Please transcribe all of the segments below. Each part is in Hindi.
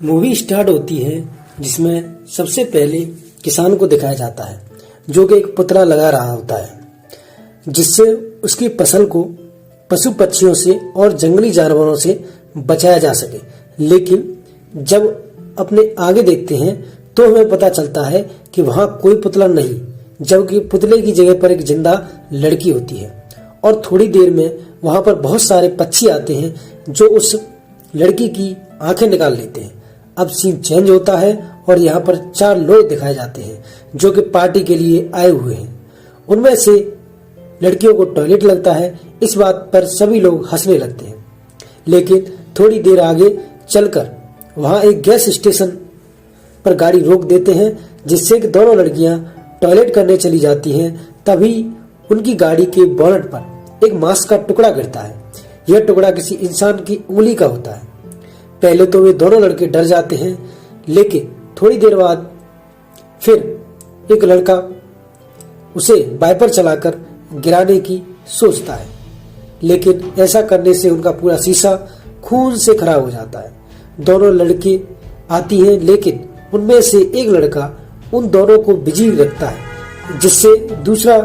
मूवी स्टार्ट होती है जिसमें सबसे पहले किसान को दिखाया जाता है जो कि एक पुतला लगा रहा होता है जिससे उसकी फसल को पशु पक्षियों से और जंगली जानवरों से बचाया जा सके। लेकिन जब अपने आगे देखते हैं तो हमें पता चलता है कि वहां कोई पुतला नहीं, जबकि पुतले की जगह पर एक जिंदा लड़की होती है। और थोड़ी देर में वहां पर बहुत सारे पक्षी आते हैं जो उस लड़की की आंखें निकाल लेते हैं। अब सीन चेंज होता है और यहाँ पर 4 लोग दिखाए जाते हैं जो कि पार्टी के लिए आए हुए हैं। उनमें से लड़कियों को टॉयलेट लगता है। इस बात पर सभी लोग हंसने लगते हैं। लेकिन थोड़ी देर आगे चलकर वहां एक गैस स्टेशन पर गाड़ी रोक देते हैं जिससे कि दोनों लड़कियां टॉयलेट करने चली जाती हैं। तभी उनकी गाड़ी के बोनट पर एक मांस का टुकड़ा गिरता है। यह टुकड़ा किसी इंसान की उंगली का होता है। पहले तो वे दोनों लड़के डर जाते हैं, लेकिन थोड़ी देर बाद फिर एक लड़का उसे वाइपर चलाकर गिराने की सोचता है, लेकिन ऐसा करने से उनका पूरा शीशा खून से खराब हो जाता है। दोनों लड़के आती हैं, लेकिन उनमें से एक लड़का उन दोनों को बिजी रखता है जिससे दूसरा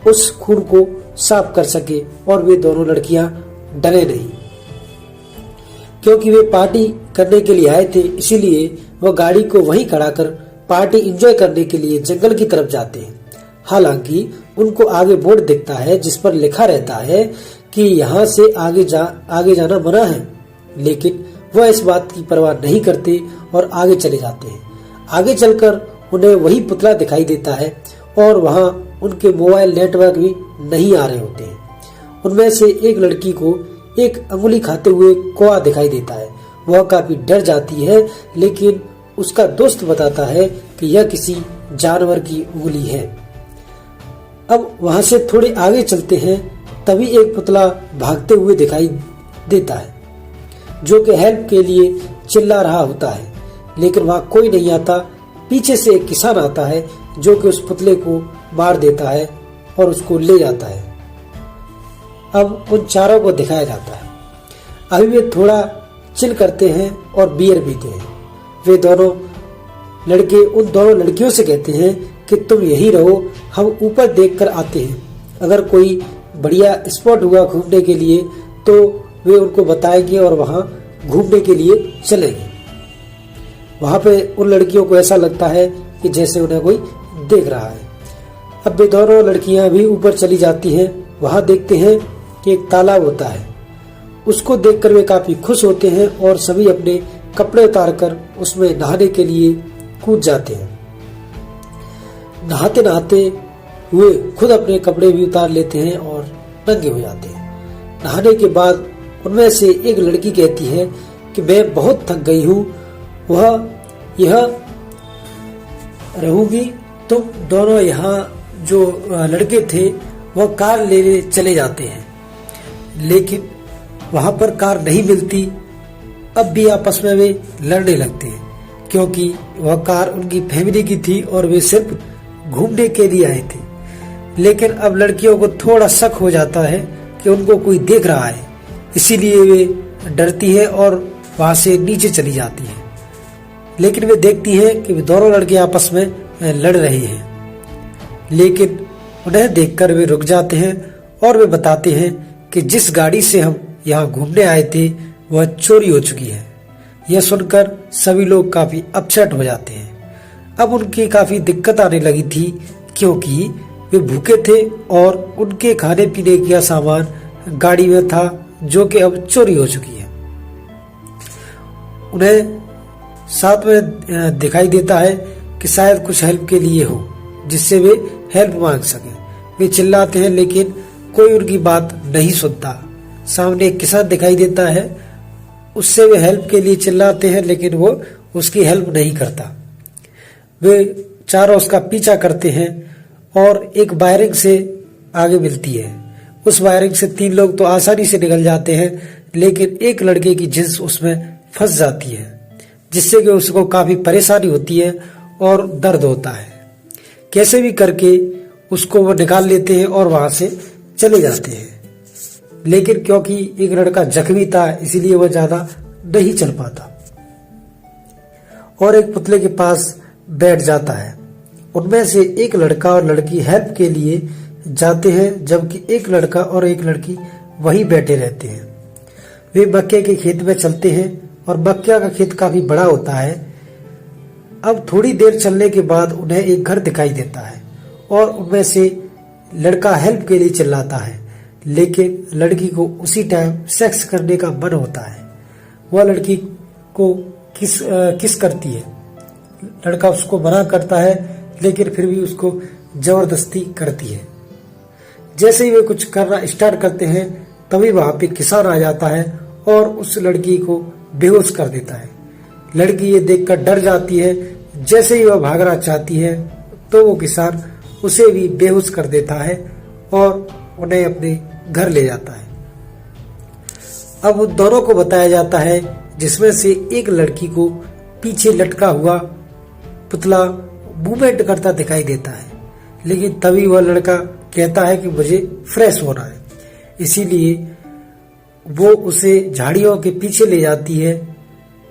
उस खून को साफ कर सके और वे दोनों लड़कियां डरे नहीं। क्योंकि वे पार्टी करने के लिए आए थे, इसीलिए वह गाड़ी को वहीं खड़ा कर पार्टी एंजॉय करने के लिए जंगल की तरफ जाते हैं। हालांकि उनको आगे बोर्ड दिखता है जिस पर लिखा रहता है कि यहाँ से आगे जाना मना है, लेकिन वह इस बात की परवाह नहीं करते और आगे चले जाते हैं। आगे चलकर उन्हें वही पुतला दिखाई देता है और वहाँ उनके मोबाइल नेटवर्क भी नहीं आ रहे होते हैं। उनमें से एक लड़की को एक अंगुली खाते हुए कौवा दिखाई देता है। वह काफी डर जाती है, लेकिन उसका दोस्त बताता है कि यह किसी जानवर की उंगली है। अब वहां से थोड़े आगे चलते हैं, तभी एक पुतला भागते हुए दिखाई देता है जो कि हेल्प के लिए चिल्ला रहा होता है, लेकिन वहां कोई नहीं आता। पीछे से एक किसान आता है जो कि उस पुतले को मार देता है और उसको ले जाता है। अब उन चारों को दिखाया जाता है। अभी वे थोड़ा चिल करते हैं और बियर पीते हैं। वे दोनों लड़के उन दोनों लड़कियों से कहते हैं कि तुम यहीं रहो, हम ऊपर देखकर आते हैं। अगर कोई बढ़िया स्पॉट हुआ घूमने के लिए तो वे उनको बताएंगे और वहां घूमने के लिए चलेंगे। वहां पे उन लड़कियों को ऐसा लगता है कि जैसे उन्हें कोई देख रहा है। अब वे दोनों लड़कियां भी ऊपर चली जाती हैं। वहां देखते हैं कि एक तालाब होता है। उसको देखकर वे काफी खुश होते हैं और सभी अपने कपड़े उतारकर उसमें नहाने के लिए कूद जाते हैं। नहाते नहाते हुए खुद अपने कपड़े भी उतार लेते हैं और नंगे हो जाते हैं। नहाने के बाद उनमें से एक लड़की कहती है कि मैं बहुत थक गई हूँ, वह यह रहूंगी। तुम दोनों यहाँ जो लड़के थे वह कार लेने चले जाते हैं, लेकिन वहां पर कार नहीं मिलती। अब भी आपस में वे लड़ने लगते हैं क्योंकि वह कार उनकी फैमिली की थी और वे सिर्फ घूमने के लिए आए थे। लेकिन अब लड़कियों को थोड़ा शक हो जाता है कि उनको कोई देख रहा है, इसीलिए वे डरती है और वहां से नीचे चली जाती है। लेकिन वे देखती हैं कि वे दोनों लड़के आपस में लड़ रहे हैं, लेकिन उन्हें देखकर वे रुक जाते हैं और वे बताते हैं कि जिस गाड़ी से हम यहाँ घूमने आए थे वह चोरी हो चुकी है। यह सुनकर सभी लोग काफी अपसेट हो जाते हैं। अब उनकी काफी दिक्कत आने लगी थी क्योंकि वे भूखे थे और उनके खाने पीने का सामान गाड़ी में था जो कि अब चोरी हो चुकी है। उन्हें साथ में दिखाई देता है कि शायद कुछ हेल्प के लिए हो जिससे वे हेल्प मांग सके। वे चिल्लाते हैं लेकिन कोई उनकी बात नहीं सुनता। सामने एक किसान दिखाई देता है, उससे वे हेल्प के लिए चिल्लाते हैं लेकिन वो उसकी हेल्प नहीं करता। वे चारों उसका पीछा करते हैं और एक वायरिंग से आगे मिलती है। उस वायरिंग से 3 लोग तो आसानी से निकल जाते हैं, लेकिन एक लड़के की जींस उसमें फंस जाती है जिससे कि उसको काफी परेशानी होती है और दर्द होता है। कैसे भी करके उसको वो निकाल लेते हैं और वहां से चले जाते हैं। लेकिन क्योंकि एक लड़का जख्मी था, इसीलिए वह ज्यादा नहीं चल पाता। और एक पुतले के पास बैठ जाता है। उनमें से एक लड़का और लड़की हेल्प के लिए जाते हैं, जबकि एक लड़का और एक लड़की वहीं बैठे रहते हैं। वे मक्के के खेत में चलते हैं और मक्का का खेत काफी बड़ा होता है। अब थोड़ी देर चलने के बाद उन्हें एक घर दिखाई देता है और उनमें से लड़का हेल्प के लिए चिल्लाता है, लेकिन लड़की को उसी टाइम सेक्स करने का मन होता है। वह लड़की को किस करती है। लड़का उसको मना करता है, लेकिन फिर भी उसको जबरदस्ती करती है। जैसे ही वे कुछ करना स्टार्ट करते हैं, तभी वहां पे किसान आ जाता है और उस लड़की को बेहोश कर देता है। लड़की ये देखकर डर जाती है। जैसे ही वह भागना चाहती है तो वो किसान उसे भी बेहोश कर देता है और उन्हें अपने घर ले जाता है। अब उन दोनों को बताया जाता है, जिसमें से एक लड़की को पीछे लटका हुआ पुतला मूवमेंट करता दिखाई देता है, लेकिन तभी वह लड़का कहता है कि मुझे फ्रेश होना है। इसीलिए वो उसे झाड़ियों के पीछे ले जाती है।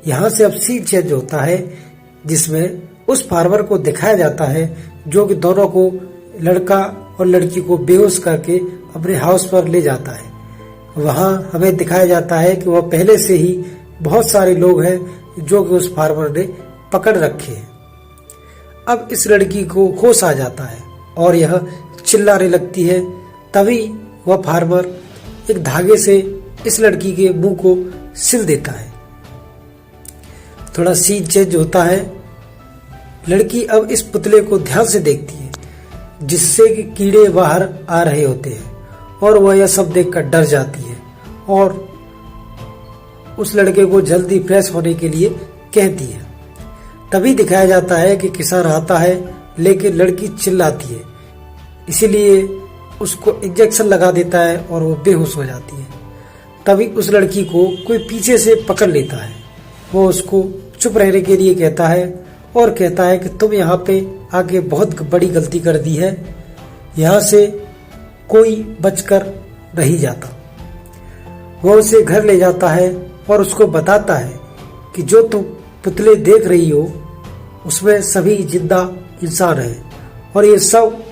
यहाँ से अब सीन चेंज होता है, जिसमें उस फार्मर को दिखाया जाता है जो कि दोनों को, लड़का और लड़की को बेहोश करके अपने हाउस पर ले जाता है। वहां हमें दिखाया जाता है कि वह पहले से ही बहुत सारे लोग हैं जो कि उस फार्मर ने पकड़ रखे हैं। अब इस लड़की को होश आ जाता है और यह चिल्लाने लगती है। तभी वह फार्मर एक धागे से इस लड़की के मुंह को सिल देता है। थोड़ा सीन चेंज होता है। लड़की अब इस पुतले को ध्यान से देखती है, जिससे कि कीड़े बाहर आ रहे होते हैं, और वह यह सब देखकर डर जाती है और उस लड़के को जल्दी फ्रेश होने के लिए कहती है। तभी दिखाया जाता है कि किसान आता है, लेकिन लड़की चिल्लाती है, इसीलिए उसको इंजेक्शन लगा देता है और वो बेहोश हो जाती है। तभी उस लड़की को कोई पीछे से पकड़ लेता है। वो उसको चुप रहने के लिए कहता है और कहता है कि तुम यहाँ पे आके बहुत बड़ी गलती कर दी है, यहाँ से कोई बचकर नहीं जाता। वो उसे घर ले जाता है और उसको बताता है कि जो तुम पुतले देख रही हो उसमें सभी जिंदा इंसान हैं और ये सब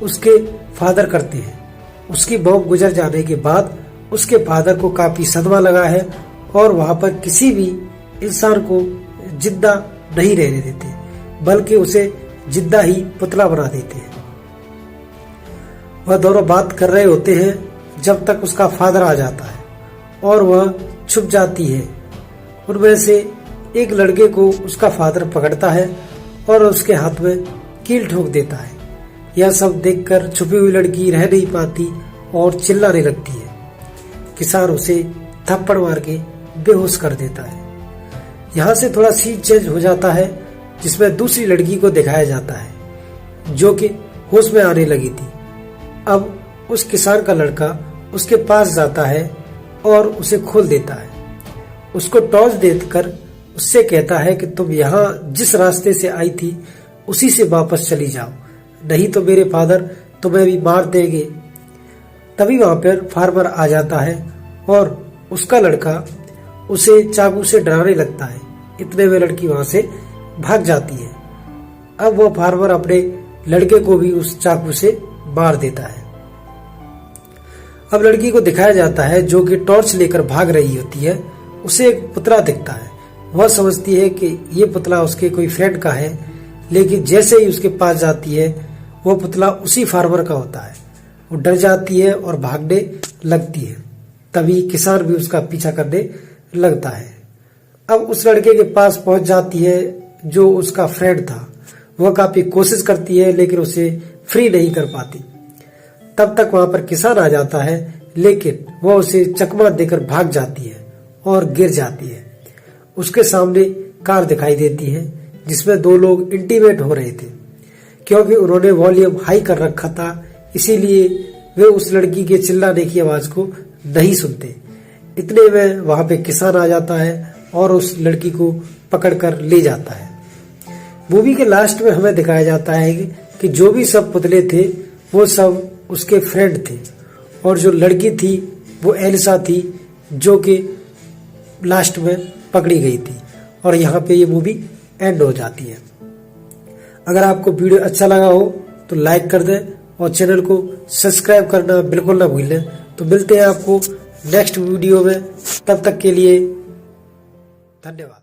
उसके फादर करते हैं। उसकी मौत गुजर जाने के बाद उसके फादर को काफी सदमा लगा है और वहां पर किसी भी इंसान को जिंदा नहीं रहने देते, बल्कि उसे जिंदा ही पुतला बना देते हैं। वह दोनों बात कर रहे होते हैं जब तक उसका फादर आ जाता है और वह छुप जाती है। उनमें से एक लड़के को उसका फादर पकड़ता है और उसके हाथ में कील ठोक देता है। यह सब देखकर छुपी हुई लड़की रह नहीं पाती और चिल्लाने लगती है। किसान उसे थप्पड़ मार के बेहोश कर देता है। यहाँ से थोड़ा सीन चेंज हो जाता है, जिसमें दूसरी लड़की को दिखाया जाता है जो कि होश में आने लगी थी। अब उस किसान का लड़का उसके पास जाता है और उसे खोल देता है। उसको टॉर्च देकर उससे कहता है कि तुम यहाँ जिस रास्ते से आई थी उसी से वापस चली जाओ, नहीं तो मेरे फादर तुम्हें भी मार देंगे। तभी वहां पर फार्मर आ जाता है और उसका लड़का उसे चाकू से डराने लगता है। इतने में लड़की वहां से भाग जाती है। अब वो फार्मर अपने लड़के को भी उस चाकू से मार देता है। अब लड़की को दिखाया जाता है जो कि टॉर्च लेकर भाग रही होती है। उसे एक पुतला दिखता है। वह समझती है कि ये पुतला उसके कोई फ्रेंड का है, लेकिन जैसे ही उसके पास जाती है वो पुतला उसी फार्मर का होता है। वो डर जाती है और भागने लगती है। तभी किसान भी उसका पीछा करने लगता है। अब उस लड़के के पास पहुंच जाती है जो उसका फ्रेंड था। वह काफी कोशिश करती है लेकिन उसे फ्री नहीं कर पाती। तब तक वहां पर किसान आ जाता है, लेकिन वह उसे चकमा देकर भाग जाती है और गिर जाती है। उसके सामने कार दिखाई देती है जिसमें दो लोग इंटीमेट हो रहे थे। क्योंकि उन्होंने वॉल्यूम हाई कर रखा था, इसीलिए वे उस लड़की के चिल्लाने की आवाज को नहीं सुनते। इतने में वहां पे किसान आ जाता है और उस लड़की को पकड़कर ले जाता है। मूवी के लास्ट में हमें दिखाया जाता है कि जो भी सब पुतले थे वो सब उसके फ्रेंड थे और जो लड़की थी वो एलिसा थी जो कि लास्ट में पकड़ी गई थी। और यहाँ पे ये मूवी एंड हो जाती है। अगर आपको वीडियो अच्छा लगा हो तो लाइक कर दें और चैनल को सब्सक्राइब करना बिल्कुल ना भूलें। तो मिलते हैं आपको नेक्स्ट वीडियो में, तब तक के लिए धन्यवाद।